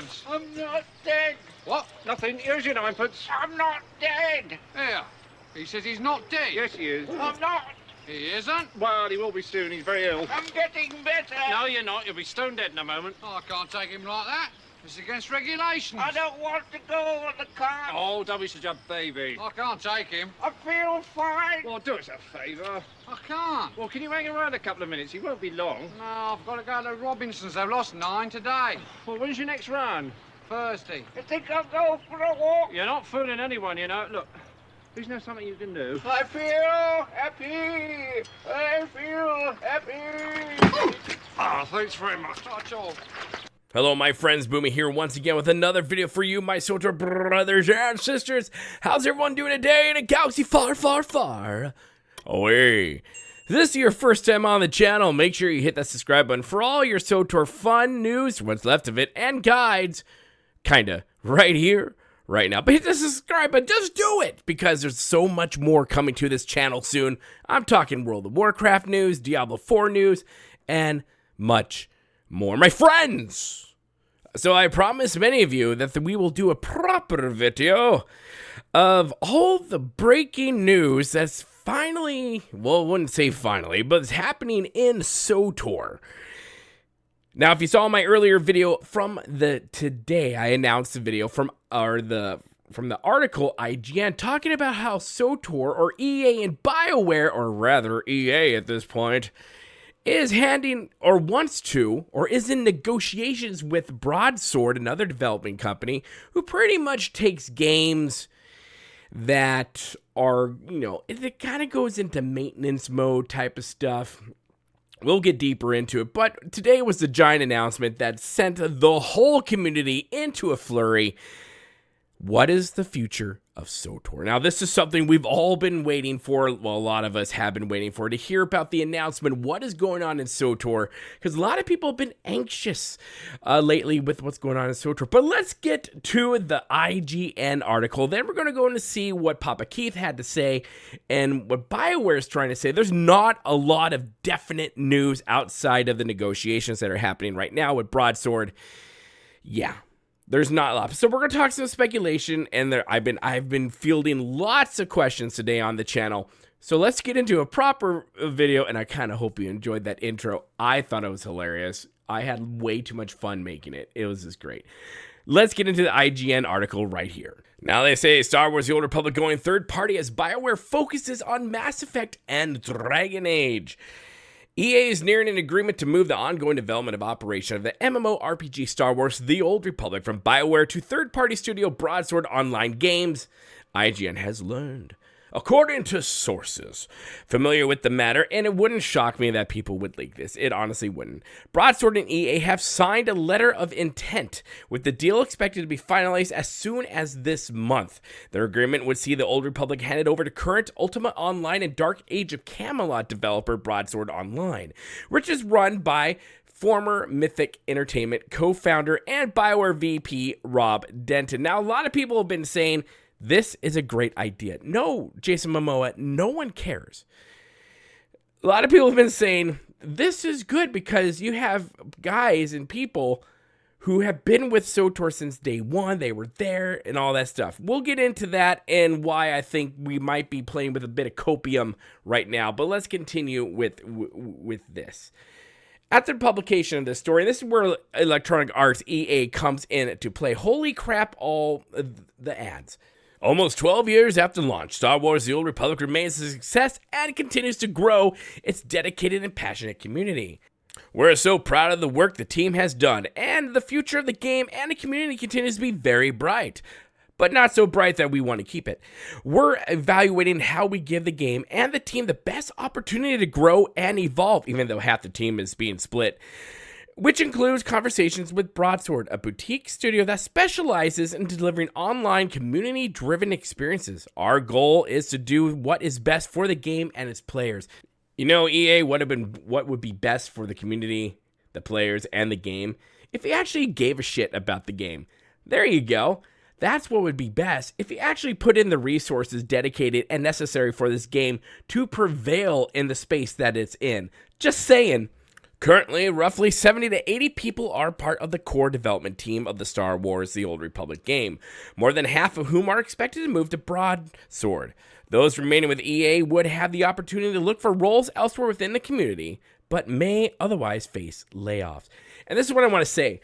ninepence. I'm not dead. What? Nothing. Here's your ninepence. I'm not dead. Here. He says he's not dead. Yes, he is. I'm not. He isn't? Well, he will be soon. He's very ill. I'm getting better. No, you're not. You'll be stone dead in a moment. Oh, I can't take him like that. It's against regulations. I don't want to go on the car. Oh, don't be such a baby. I can't take him. I feel fine. Well, do us a favour. I can't. Well, can you hang around a couple of minutes? He won't be long. No, I've got to go to Robinson's. They've lost 9 today. Well, when's your next run? Thursday. You think I'll go for a walk? You're not fooling anyone, you know. Look, isn't there something you can do? I feel happy. I feel happy. Ah, thanks very much. That's all. Hello, my friends. Boomy here once again with another video for you, my SWTOR brothers and sisters. How's everyone doing today in a galaxy far, far, far away? If this is your first time on the channel, make sure you hit that subscribe button for all your SWTOR fun news, what's left of it, and guides, kinda, right here, right now. But hit the subscribe button, just do it, because there's so much more coming to this channel soon. I'm talking World of Warcraft news, Diablo 4 news, and much more, my friends. So I promise many of you that we will do a proper video of all the breaking news that's finally, well, I wouldn't say finally, but it's happening in SWTOR. Now, if you saw my earlier video from today, I announced a video from the article IGN talking about how SWTOR, or EA and BioWare, or rather EA at this point, is handing, or wants to, or is in negotiations with Broadsword, another developing company, who pretty much takes games that are, you know, it kind of goes into maintenance mode type of stuff. We'll get deeper into it, but today was the giant announcement that sent the whole community into a flurry. What is the future of SWTOR? Now, this is something we've all been waiting for. Well, a lot of us have been waiting for, to hear about the announcement. What is going on in SWTOR? Because a lot of people have been anxious lately with what's going on in SWTOR. But let's get to the IGN article. Then we're going to go in to see what Papa Keith had to say and what BioWare is trying to say. There's not a lot of definite news outside of the negotiations that are happening right now with Broadsword. Yeah. There's not a lot. So we're going to talk some speculation, and I've been fielding lots of questions today on the channel. So let's get into a proper video, and I kind of hope you enjoyed that intro. I thought it was hilarious. I had way too much fun making it. It was just great. Let's get into the IGN article right here. Now they say Star Wars The Old Republic going third party as BioWare focuses on Mass Effect and Dragon Age. EA is nearing an agreement to move the ongoing development of operation of the MMORPG Star Wars The Old Republic from BioWare to third-party studio Broadsword Online Games, IGN has learned. According to sources familiar with the matter, and it wouldn't shock me that people would leak this, it honestly wouldn't, Broadsword and EA have signed a letter of intent, with the deal expected to be finalized as soon as this month. Their agreement would see the Old Republic handed over to current Ultima Online and Dark Age of Camelot developer Broadsword Online, which is run by former Mythic Entertainment co-founder and BioWare VP Rob Denton. Now, a lot of people have been saying, this is a great idea. No, Jason Momoa, no one cares. A lot of people have been saying, this is good because you have guys and people who have been with SWTOR since day one. They were there and all that stuff. We'll get into that and why I think we might be playing with a bit of copium right now. But let's continue with this. After the publication of this story, this is where Electronic Arts EA comes in to play. Holy crap, all the ads. Almost 12 years after launch, Star Wars The Old Republic remains a success and continues to grow its dedicated and passionate community. We're so proud of the work the team has done, and the future of the game and the community continues to be very bright. But not so bright that we want to keep it. We're evaluating how we give the game and the team the best opportunity to grow and evolve, even though half the team is being split, which includes conversations with Broadsword, a boutique studio that specializes in delivering online community-driven experiences. Our goal is to do what is best for the game and its players. You know, EA, what would be best for the community, the players, and the game if he actually gave a shit about the game. There you go. That's what would be best if you actually put in the resources dedicated and necessary for this game to prevail in the space that it's in. Just saying. Currently, roughly 70 to 80 people are part of the core development team of the Star Wars The Old Republic game, more than half of whom are expected to move to Broadsword. Those remaining with EA would have the opportunity to look for roles elsewhere within the community, but may otherwise face layoffs. And this is what I want to say.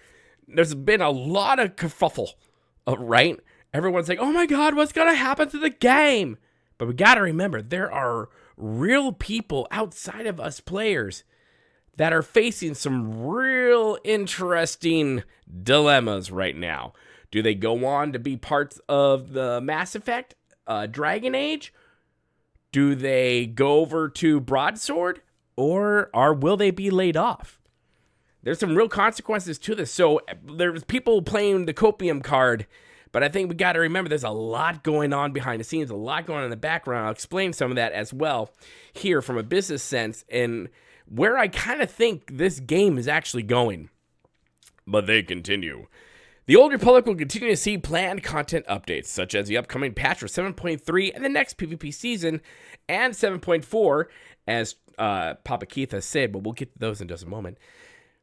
There's been a lot of kerfuffle, right? Everyone's like, oh my god, what's going to happen to the game? But we got to remember, there are real people outside of us players that are facing some real interesting dilemmas right now. Do they go on to be parts of the Mass Effect, Dragon Age? Do they go over to Broadsword? Or will they be laid off? There's some real consequences to this. So there's people playing the copium card, but I think we got to remember there's a lot going on behind the scenes, a lot going on in the background. I'll explain some of that as well here from a business sense and where I kind of think this game is actually going. But they continue. The Old Republic will continue to see planned content updates, such as the upcoming patch for 7.3 and the next PvP season, and 7.4, as Papa Keith has said, but we'll get to those in just a moment.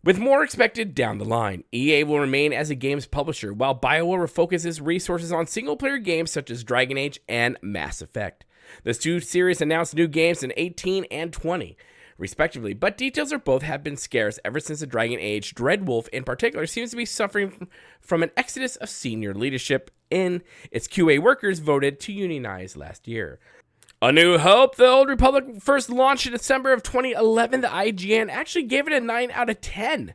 With more expected down the line, EA will remain as a games publisher, while BioWare focuses resources on single-player games such as Dragon Age and Mass Effect. The two series announced new games in 18 and 20. Respectively, but details of both have been scarce ever since the Dragon Age. Dreadwolf, in particular, seems to be suffering from an exodus of senior leadership in its QA workers voted to unionize last year. A New Hope, the Old Republic first launched in December of 2011, the IGN actually gave it a 9 out of 10.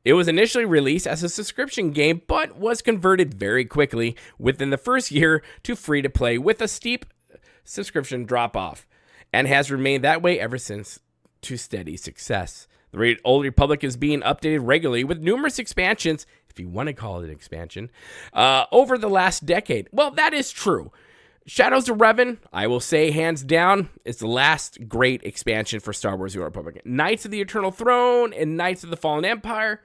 It was initially released as a subscription game, but was converted very quickly within the first year to free-to-play with a steep subscription drop-off, and has remained that way ever since, to steady success. The Old Republic is being updated regularly with numerous expansions, if you want to call it an expansion, over the last decade. Well, that is true. Shadows of Revan, I will say hands down, is the last great expansion for Star Wars The Old Republic. Knights of the Eternal Throne and Knights of the Fallen Empire,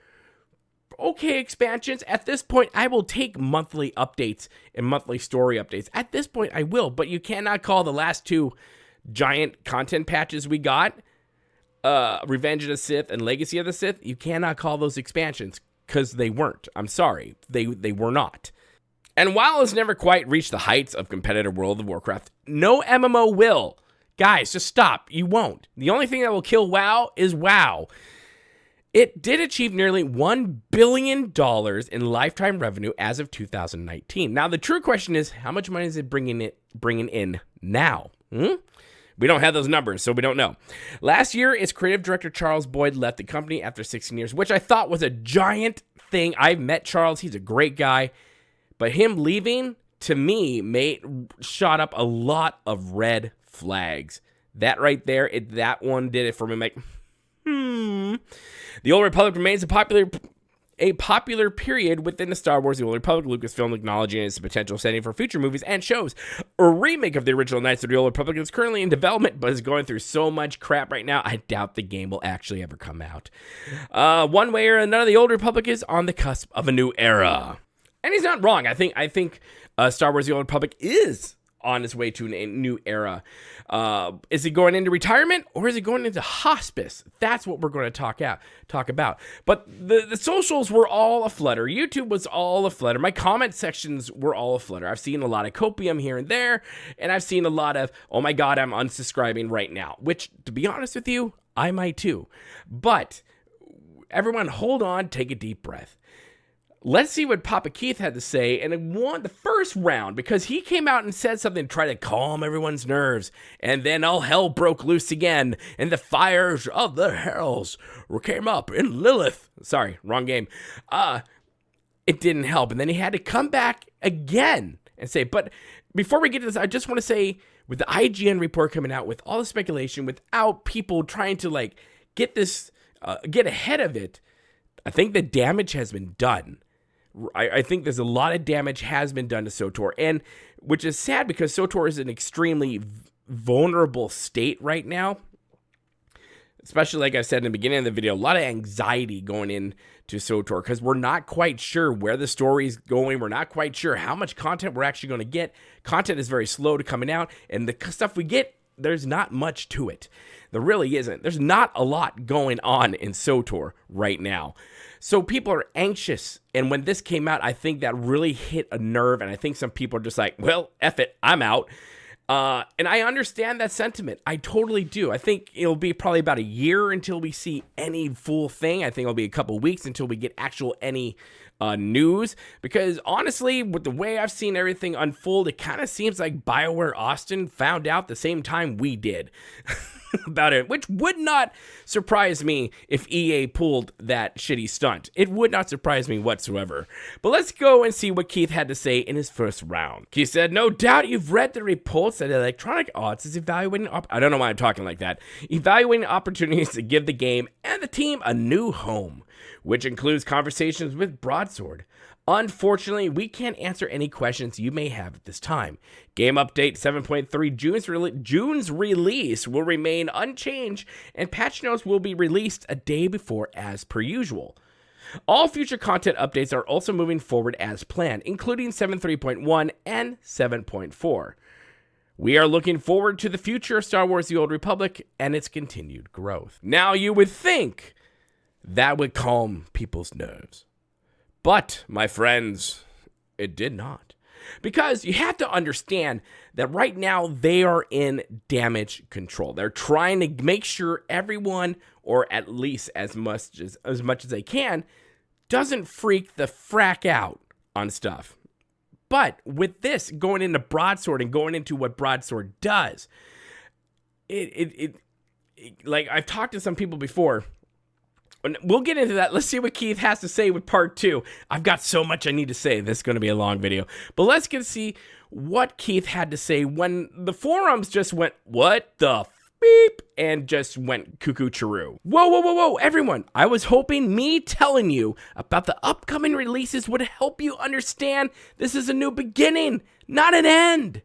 okay expansions. At this point, I will take monthly updates and monthly story updates. At this point, I will, but you cannot call the last two giant content patches we got, Revenge of the Sith and Legacy of the Sith, you cannot call those expansions because they weren't. I'm sorry, they were not. And while it's never quite reached the heights of competitive World of Warcraft, no MMO will. Guys, just stop. You won't. The only thing that will kill WoW is WoW. It did achieve nearly $1 billion in lifetime revenue as of 2019. Now, the true question is, how much money is it bringing in now? We don't have those numbers, so we don't know. Last year, its creative director, Charles Boyd, left the company after 16 years, which I thought was a giant thing. I've met Charles. He's a great guy. But him leaving, to me, shot up a lot of red flags. That right there, that one did it for me. I'm like, The Old Republic remains a popular period within the Star Wars The Old Republic. Lucasfilm acknowledging its potential setting for future movies and shows. A remake of the original Knights of the Old Republic is currently in development, but is going through so much crap right now, I doubt the game will actually ever come out. One way or another, the Old Republic is on the cusp of a new era. And he's not wrong. I think Star Wars The Old Republic is on its way to a new era. Is it going into retirement or is it going into hospice? That's what we're going to talk about. But the socials were all aflutter. YouTube was all aflutter. My comment sections were all aflutter. I've seen a lot of copium here and there, and I've seen a lot of, oh my god, I'm unsubscribing right now. Which, to be honest with you, I might too. But everyone, hold on, take a deep breath. Let's see what Papa Keith had to say and it won the first round because he came out and said something to try to calm everyone's nerves. And then all hell broke loose again and the fires of the hells came up in Lilith. Sorry, wrong game. It didn't help. And then he had to come back again and say, but before we get to this, I just want to say with the IGN report coming out with all the speculation without people trying to get ahead of it, I think the damage has been done. I think there's a lot of damage has been done to SWTOR, and which is sad because SWTOR is an extremely vulnerable state right now. Especially like I said in the beginning of the video, a lot of anxiety going into SWTOR because we're not quite sure where the story is going. We're not quite sure how much content we're actually going to get. Content is very slow to coming out, and the stuff we get there's not much to it. There really isn't. There's not a lot going on in SWTOR right now. So people are anxious. And when this came out, I think that really hit a nerve. And I think some people are just like, well, F it, I'm out. And I understand that sentiment. I totally do. I think it'll be probably about a year until we see any full thing. I think it'll be a couple weeks until we get any news. Because honestly, with the way I've seen everything unfold, it kind of seems like BioWare Austin found out the same time we did about it, which would not surprise me if EA pulled that shitty stunt. It would not surprise me whatsoever. But let's go and see what Keith had to say in his first round. Keith said, "No doubt you've read the reports that Electronic Arts is evaluating I don't know why I'm talking like that. Evaluating opportunities to give the game and the team a new home, which includes conversations with Broadsword. Unfortunately, we can't answer any questions you may have at this time. Game Update 7.3 June's release will remain unchanged, and patch notes will be released a day before as per usual. All future content updates are also moving forward as planned, including 7.3.1 and 7.4. We are looking forward to the future of Star Wars The Old Republic and its continued growth." Now, you would think that would calm people's nerves. But, my friends, it did not. Because you have to understand that right now they are in damage control. They're trying to make sure everyone, or at least as much as they can, doesn't freak the frack out on stuff. But with this going into Broadsword and going into what Broadsword does, like I've talked to some people before. We'll get into that. Let's see what Keith has to say with part 2. I've got so much I need to say. This is going to be a long video. But let's get to see what Keith had to say when the forums just went, what the beep, and just went cuckoo-chiroo. Whoa, everyone. I was hoping me telling you about the upcoming releases would help you understand this is a new beginning, not an end.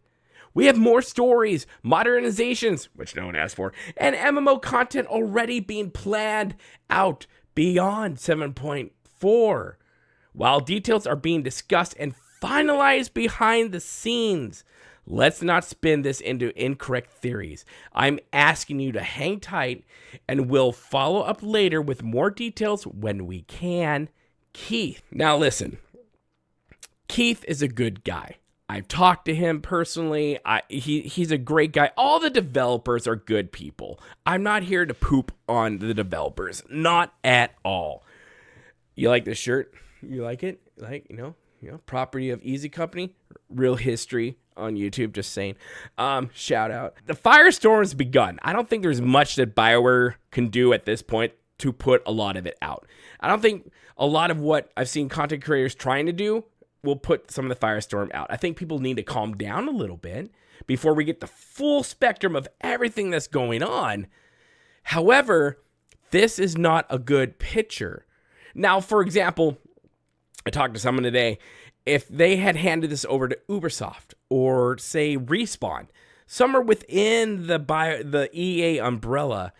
We have more stories, modernizations, which no one asked for, and MMO content already being planned out beyond 7.4. While details are being discussed and finalized behind the scenes, let's not spin this into incorrect theories. I'm asking you to hang tight, and we'll follow up later with more details when we can. Keith. Now listen, Keith is a good guy. I've talked to him personally. He's a great guy. All the developers are good people. I'm not here to poop on the developers. Not at all. You like this shirt? You like it? Like, you know, property of Easy Company. Real history on YouTube, just saying. Shout out. The firestorm's begun. I don't think there's much that BioWare can do at this point to put a lot of it out. I don't think a lot of what I've seen content creators trying to do will put some of the firestorm out. I think people need to calm down a little bit before we get the full spectrum of everything that's going on. However, this is not a good picture. Now, for example, I talked to someone today. If they had handed this over to Ubisoft or, say, Respawn, somewhere within the EA umbrella,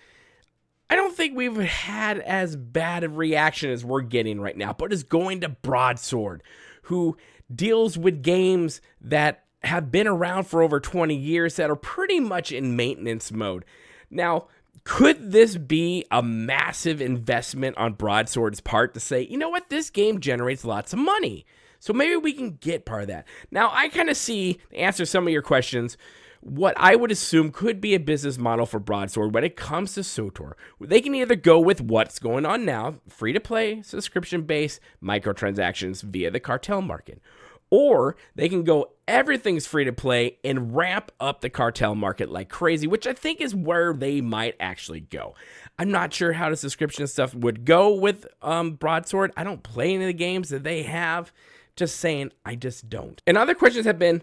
I don't think we've had as bad a reaction as we're getting right now. But it's going to Broadsword, who deals with games that have been around for over 20 years that are pretty much in maintenance mode. Now, could this be a massive investment on Broadsword's part to say, you know what, this game generates lots of money, so maybe we can get part of that? Now, I kind of see, to answer some of your questions, what I would assume could be a business model for Broadsword when it comes to SWTOR. They can either go with what's going on now, free-to-play, subscription-based, microtransactions via the cartel market. Or they can go everything's free-to-play and ramp up the cartel market like crazy, which I think is where they might actually go. I'm not sure how the subscription stuff would go with Broadsword. I don't play any of the games that they have. Just saying, I just don't. And other questions have been,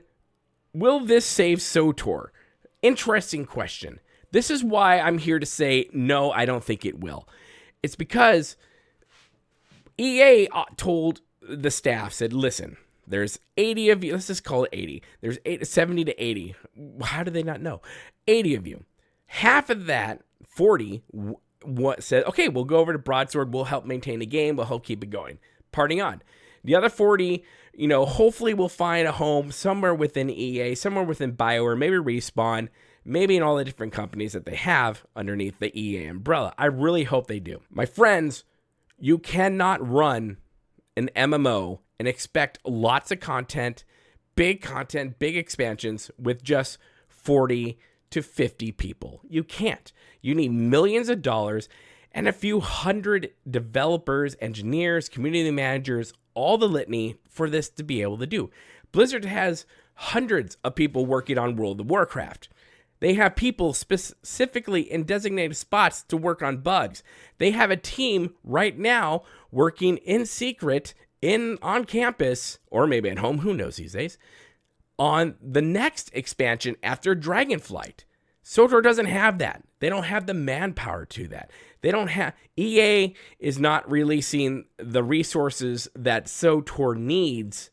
will this save SWTOR? Interesting question. This is why I'm here to say, no, I don't think it will. It's because EA told the staff, said, listen, there's 80 of you. Let's just call it 80. There's 70 to 80. How do they not know? 80 of you. Half of that, 40, said, okay, we'll go over to Broadsword. We'll help maintain the game. We'll help keep it going. Parting on. The other 40, hopefully we'll find a home somewhere within EA, somewhere within BioWare, maybe Respawn, maybe in all the different companies that they have underneath the EA umbrella. I really hope they do. My friends, you cannot run an MMO and expect lots of content, big expansions with just 40 to 50 people. You can't. You need millions of dollars and a few hundred developers, engineers, community managers, all the litany for this to be able to do. Blizzard has hundreds of people working on World of Warcraft. They have people specifically in designated spots to work on bugs. They have a team right now working in secret on campus, or maybe at home, who knows these days, on the next expansion after Dragonflight. SWTOR doesn't have that. They don't have the manpower to that. EA is not releasing the resources that SWTOR needs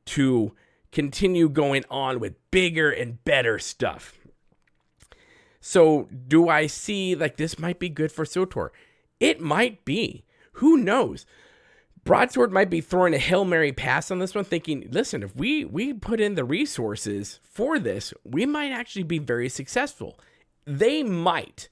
to continue going on with bigger and better stuff. So do I see like this might be good for SWTOR? It might be. Who knows? Broadsword might be throwing a Hail Mary pass on this one, thinking, listen, if we put in the resources for this, we might actually be very successful. They might.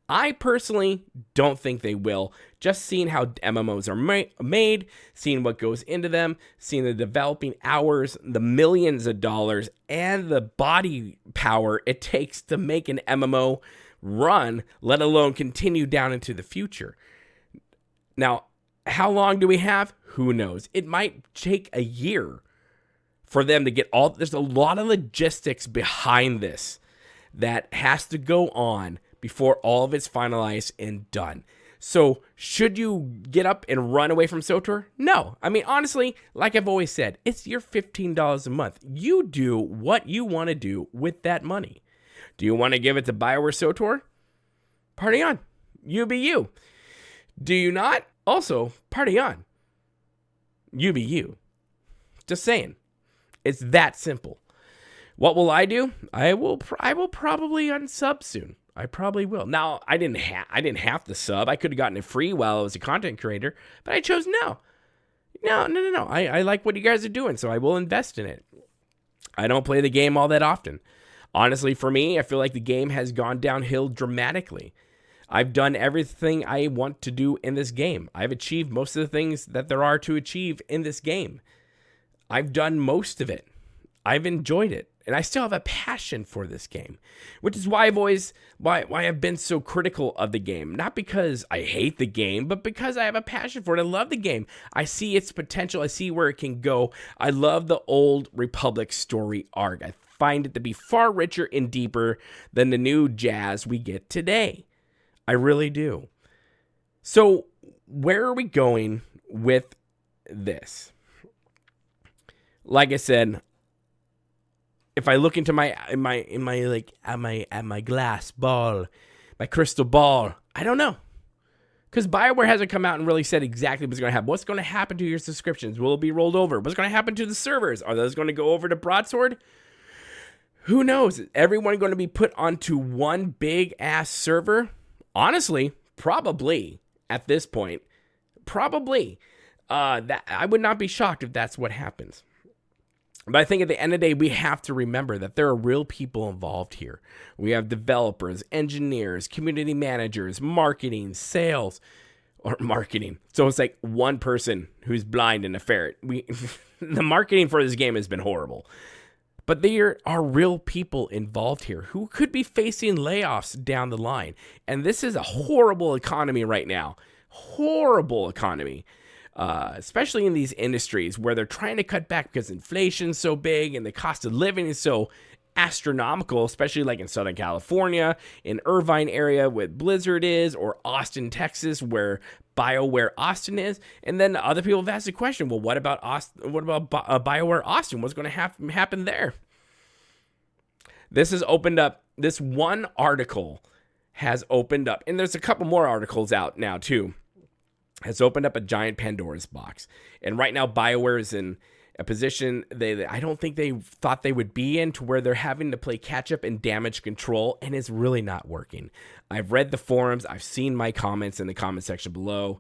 I personally don't think they will. Just seeing how MMOs are made, seeing what goes into them, seeing the developing hours, the millions of dollars, and the body power it takes to make an MMO run, let alone continue down into the future. Now, how long do we have? Who knows? It might take a year for them to get all. There's a lot of logistics behind this that has to go on before all of it's finalized and done. So should you get up and run away from SWTOR? No. I mean, honestly, like I've always said, it's your $15 a month. You do what you want to do with that money. Do you want to give it to BioWare SWTOR? Party on. You be you. Do you not? Also, party on. You be you. Just saying. It's that simple. What will I do? I will probably unsub soon. I probably will. Now, I didn't have to sub. I could have gotten it free while I was a content creator, but I chose no. No. I like what you guys are doing, so I will invest in it. I don't play the game all that often. Honestly, for me, I feel like the game has gone downhill dramatically. I've done everything I want to do in this game. I've achieved most of the things that there are to achieve in this game. I've done most of it. I've enjoyed it. And I still have a passion for this game, which is why I've been so critical of the game. Not because I hate the game, but because I have a passion for it. I love the game. I see its potential. I see where it can go. I love the old Republic story arc. I find it to be far richer and deeper than the new jazz we get today. I really do. So where are we going with this? Like I said, if I look into my glass ball, my crystal ball, I don't know. Because BioWare hasn't come out and really said exactly what's going to happen. What's going to happen to your subscriptions? Will it be rolled over? What's going to happen to the servers? Are those going to go over to Broadsword? Who knows? Is everyone going to be put onto one big ass server? Honestly, probably at this point. Probably. That I would not be shocked if that's what happens. But I think at the end of the day, we have to remember that there are real people involved here. We have developers, engineers, community managers, marketing, sales, or marketing. So it's like one person who's blind and a ferret. The marketing for this game has been horrible. But there are real people involved here who could be facing layoffs down the line. And this is a horrible economy right now. Horrible economy. Especially in these industries where they're trying to cut back because inflation's so big and the cost of living is so astronomical, especially like in Southern California, in Irvine area where Blizzard is, or Austin, Texas, where BioWare Austin is. And then other people have asked the question, well, what about Austin? What about BioWare Austin? What's going to happen there? This has opened up, this one article has opened up, and there's a couple more articles out now too, has opened up a giant Pandora's box. And right now, BioWare is in a position I don't think they thought they would be in, to where they're having to play catch up and damage control, and it's really not working. I've read the forums, I've seen my comments in the comment section below,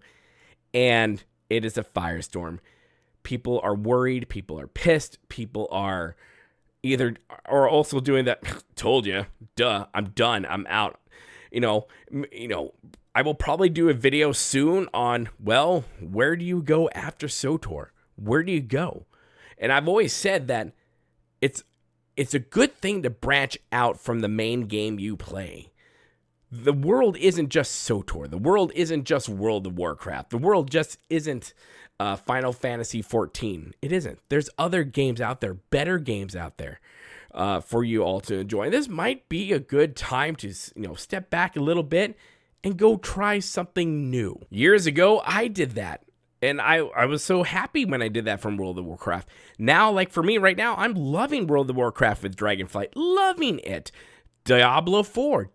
and it is a firestorm. People are worried, people are pissed, people are either or also doing that. Told you, duh, I'm done, I'm out. I will probably do a video soon on, well, where do you go after SWTOR? Where do you go? And I've always said that it's a good thing to branch out from the main game you play. The world isn't just SWTOR. The world isn't just World of Warcraft. The world just isn't Final Fantasy 14. It isn't. There's other games out there, better games out there for you all to enjoy. And this might be a good time to step back a little bit and go try something new. Years ago, I did that. And I was so happy when I did that from World of Warcraft. Now, like for me right now, I'm loving World of Warcraft with Dragonflight. Loving it. Diablo 4.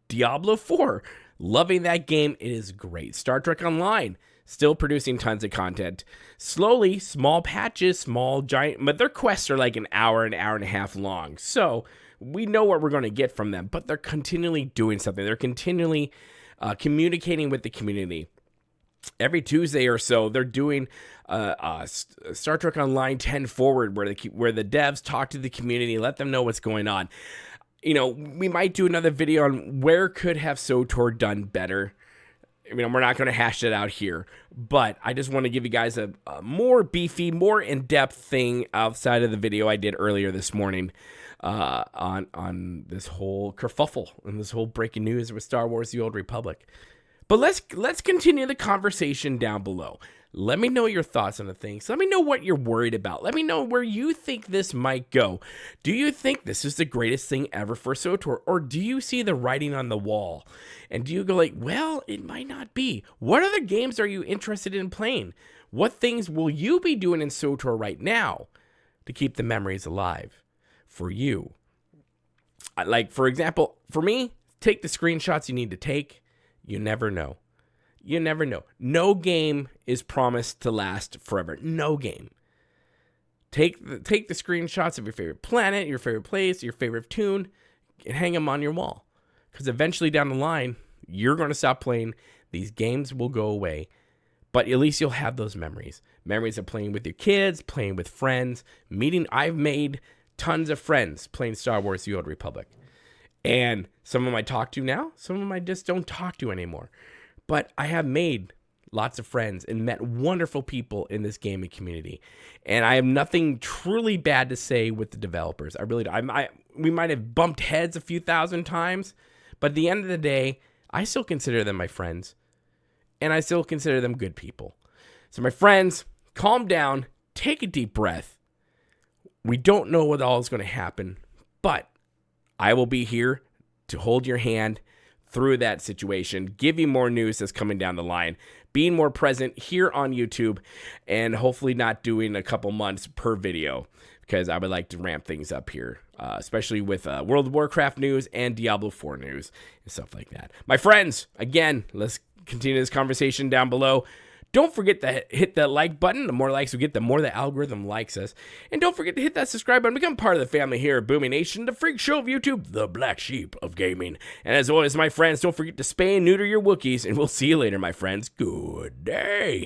Diablo 4. Loving that game. It is great. Star Trek Online. Still producing tons of content. Slowly, small patches, small, giant. But their quests are like an hour and a half long. So we know what we're going to get from them. But they're continually doing something. They're continually communicating with the community. Every Tuesday or so, they're doing Star Trek Online 10 Forward, where the devs talk to the community, let them know what's going on. We might do another video on where could have SWTOR done better. We're not going to hash it out here, but I just want to give you guys a more beefy, more in-depth thing outside of the video I did earlier this morning on this whole kerfuffle and this whole breaking news with Star Wars: The Old Republic. But let's continue the conversation down below. Let me know your thoughts on the things. Let me know what you're worried about. Let me know where you think this might go. Do you think this is the greatest thing ever for SWTOR? Or do you see the writing on the wall? And do you go like, well, it might not be. What other games are you interested in playing? What things will you be doing in SWTOR right now to keep the memories alive for you? Like, for example, for me, take the screenshots you need to take. You never know. You never know. No game is promised to last forever. No game. Take the screenshots of your favorite planet, your favorite place, your favorite tune, and hang them on your wall. Because eventually down the line, you're going to stop playing. These games will go away. But at least you'll have those memories. Memories of playing with your kids, playing with friends, meeting. I've made tons of friends playing Star Wars: The Old Republic. And some of them I talk to now, some of them I just don't talk to anymore. But I have made lots of friends and met wonderful people in this gaming community. And I have nothing truly bad to say with the developers. I really don't. We might have bumped heads a few thousand times, but at the end of the day, I still consider them my friends. And I still consider them good people. So my friends, calm down, take a deep breath. We don't know what all is going to happen, but I will be here to hold your hand through that situation, give you more news that's coming down the line, being more present here on YouTube, and hopefully not doing a couple months per video, because I would like to ramp things up here, especially with World of Warcraft news and Diablo 4 news and stuff like that. My friends, again, let's continue this conversation down below. Don't forget to hit that like button. The more likes we get, the more the algorithm likes us. And don't forget to hit that subscribe button. Become part of the family here at Boomy Nation, the freak show of YouTube, the black sheep of gaming. And as always, my friends, don't forget to spay and neuter your Wookiees. And we'll see you later, my friends. Good day.